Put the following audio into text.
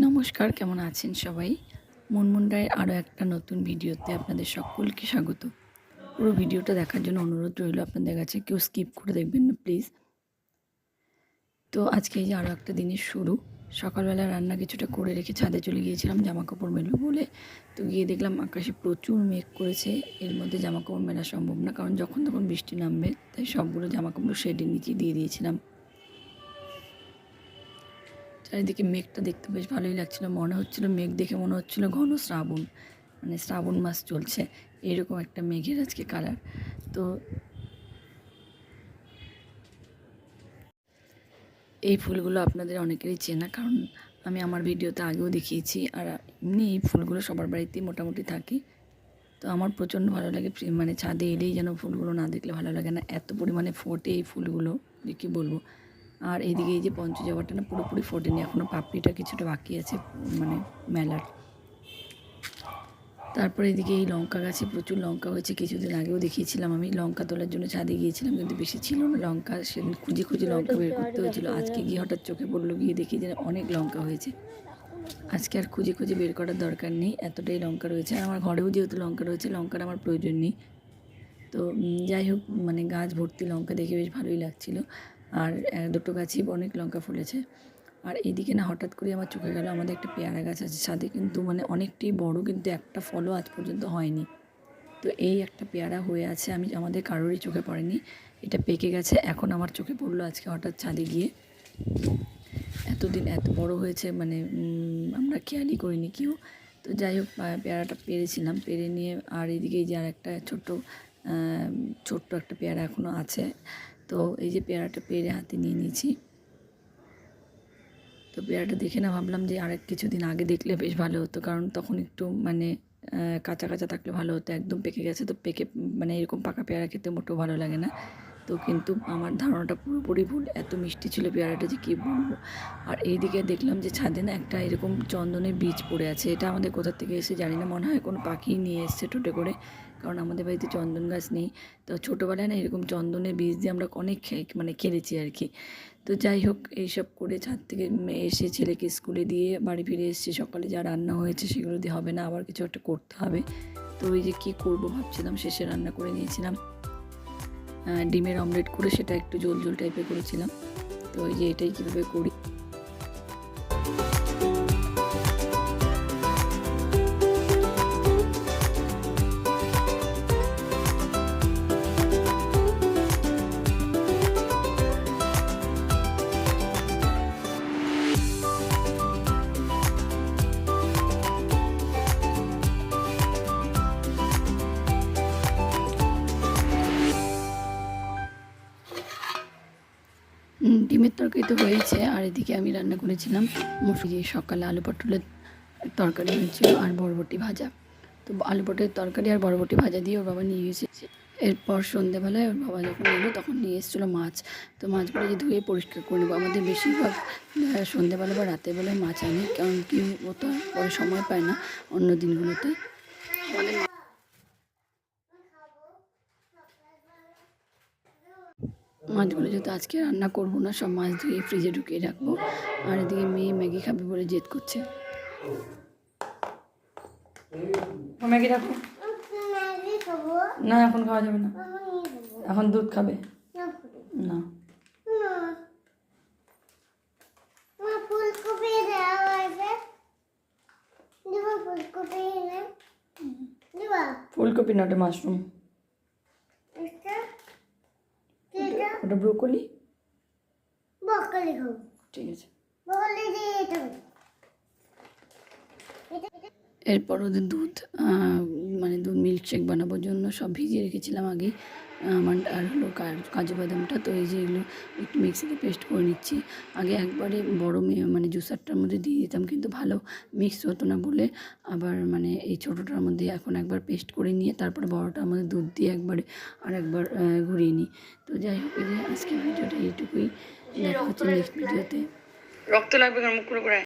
নমস্কার, কেমন আছেন সবাই? মুনমুন রায়ের আরও একটা নতুন ভিডিওতে আপনাদের সকলকে স্বাগত। পুরো ভিডিওটা দেখার জন্য অনুরোধ রইল আপনাদের কাছে, কেউ স্কিপ করে দেখবেন না প্লিজ। তো আজকে এই যে আরও একটা দিনের শুরু। সকালবেলা রান্না কিছুটা করে রেখে ছাদে চলে গিয়েছিলাম জামাকাপড় মেলবো বলে। তো গিয়ে দেখলাম আকাশে প্রচুর মেঘ করেছে, এর মধ্যে জামাকাপড় মেলা সম্ভব না, কারণ যখন তখন বৃষ্টি নামবে, তাই সবগুলো জামাকাপড় শেডের নিচে দিয়ে দিয়েছিলাম। চারিদিকে মেঘটা দেখতে বেশ ভালোই লাগছিল, মনে হচ্ছিল মেঘ দেখে মনে হচ্ছিল ঘন শ্রাবণ, মানে শ্রাবণ মাস চলছে, এরকম একটা মেঘের আজকে কালার। তো এই ফুলগুলো আপনাদের অনেকেরই চেনা, কারণ আমি আমার ভিডিওতে আগেও দেখিয়েছি। আর এমনি এই ফুলগুলো সবার বাড়িতেই মোটামুটি থাকে। তো আমার প্রচণ্ড ভালো লাগে, মানে ছাদে এলেই যেন ফুলগুলো না দেখলে ভালো লাগে না, এত পরিমাণে ফোটে এই ফুলগুলো যে কী বলবো। আর এদিকে এই যে পঞ্চজবাটা না পুরোপুরি ফোটেনি, এখনও পাপড়িটা কিছুটা বাকি আছে মানে মেলার। তারপরে এদিকে এই লঙ্কা গাছে প্রচুর লঙ্কা হয়েছে, কিছুদিন আগেও দেখিয়েছিলাম আমি। লঙ্কা তোলার জন্য ছাদে গিয়েছিলাম, কিন্তু বেশি ছিল না লঙ্কা, সেদিন খুঁজে খুঁজে লঙ্কা বের করতে হয়েছিল। আজকে গিয়ে হঠাৎ চোখে পড়লো, গিয়ে দেখি যে অনেক লঙ্কা হয়েছে। আজকে আর খুঁজে খুঁজে বের করার দরকার নেই, এতটাই লঙ্কা রয়েছে। আর আমার ঘরেও যেহেতু লঙ্কা রয়েছে, লঙ্কার আমার প্রয়োজন নেই। তো যাই হোক, মানে গাছ ভর্তি লঙ্কা দেখে বেশ ভালোই লাগছিল। আর দুটো গাছই অনেক লঙ্কা ফুলেছে। আর এইদিকে না হঠাৎ করে আমার চোখে গেল, আমাদের একটা পেয়ারা গাছ আছে ছাদে, কিন্তু মানে অনেকটাই বড়, কিন্তু একটা ফলও আজ পর্যন্ত হয়নি। তো এই একটা পেয়ারা হয়ে আছে, আমাদের কারোরই চোখে পড়েনি, এটা পেকে গেছে, এখন আমার চোখে পড়লো আজকে হঠাৎ ছাদে গিয়ে। এতদিন এত বড় হয়েছে, মানে আমরা খেয়ালই করিনি কেউ। তো যাই হোক, পেয়ারাটা পেরেছিলাম, পেরে নিয়ে আর এদিকে যে আর একটা ছোট্ট একটা পেয়ারা এখনও আছে। তো এই যে পেয়ারাটা পেরে হাতে নিয়ে নিয়েছি। তো পেয়ারাটা দেখে না ভাবলাম যে আরেক কিছুদিন আগে দেখলে বেশ ভালো হতো, কারণ তখন একটু মানে কাঁচা কাঁচা থাকলে ভালো হতো। একদম পেকে গেছে, তো পেকে মানে এরকম পাকা পেয়ারা খেতে মোটেও ভালো লাগে না। তো কিন্তু আমার ধারণাটা পুরোপুরি ভুল, এত মিষ্টি ছিল পেয়ারাটা যে কী বলবো। আর এইদিকে দেখলাম যে ছাদে না একটা এরকম চন্দনের বীজ পড়ে আছে, এটা আমাদের কোথা থেকে এসে জানি না, মনে হয় কোনো পাখি নিয়ে এসছে টোটে করে, কারণ আমাদের বাড়িতে চন্দন গাছ নেই। তো ছোটোবেলায় না এরকম চন্দনের বীজ দিয়ে আমরা অনেক মানে খেলেছি আর কি। তো যাই হোক, এইসব করে ছাদ থেকে এসে ছেলেকে স্কুলে দিয়ে বাড়ি ফিরে এসেছি। সকালে যা রান্না হয়েছে সেগুলো দিয়ে হবে না, আবার কিছু একটা করতে হবে। তো ওই যে কী করবো ভাবছিলাম, শেষে রান্না করে নিয়েছিলাম ডিমের অমলেট করে, সেটা একটু ঝোল ঝোল টাইপের করেছিলাম। তো ওই যে এটাই কীভাবে করি। ডিমের তরকারি তো হয়েছে, আর এদিকে আমি রান্না করেছিলাম মুসুরি। সকালে আলু পটলের তরকারি হয়েছিল আর বরবটি ভাজা। তো আলু পটলের তরকারি আর বরবটি ভাজা দিয়ে ওর বাবা নিয়ে এসেছে। এরপর সন্ধ্যেবেলায় ওর বাবা যখন এলো তখন নিয়ে এসেছিলো মাছ। তো মাছগুলো যে ধুয়ে পরিষ্কার করে নেবো। আমাদের বেশিরভাগ সন্ধ্যেবেলা বা রাতের বেলায় মাছ আনি, কারণ কি ও তো পরে সময় পায় না অন্য দিনগুলোতে। আমাদের মাছগুলো যেহেতু আজকে রান্না করবো না, সব মাছ ধুয়ে ফ্রিজে ঢুকিয়ে রাখবো। আর এদিকে মেয়ে ম্যাগি খাবে বলে জেদ করছে। ম্যাগি রাখো না, এখন খাওয়া যাবে না, এখন দুধ খাবে না। ফুলকপি নটে মাশরুম, ওটা ব্রোকলি। ঠিক আছে। এরপর ওদের দুধ মানে দুধ মিল্কশেক বানানোর জন্য সব ভিজিয়ে রেখেছিলাম আগেই। আমার আর হলো কাজু বাদামটা। তো এই যে এগুলো একটু মিক্সিতে পেস্ট করে নিচ্ছি। আগে একবারে বড় মানে জুসারটার মধ্যে দিয়ে দিতাম, কিন্তু ভালো মিক্স হতো না বলে আবার মানে এই ছোটোটার মধ্যে এখন একবার পেস্ট করে নিয়ে তারপরে বড়টার মধ্যে দুধ দিয়ে একবারে আর একবার ঘুরিয়ে নিই। তো যাই হোক, এই যে আজকের ভিডিওটা এইটুকুই, দেখা হচ্ছে নেক্সট ভিডিওতে। রক্ত লাগবে মুখ করে।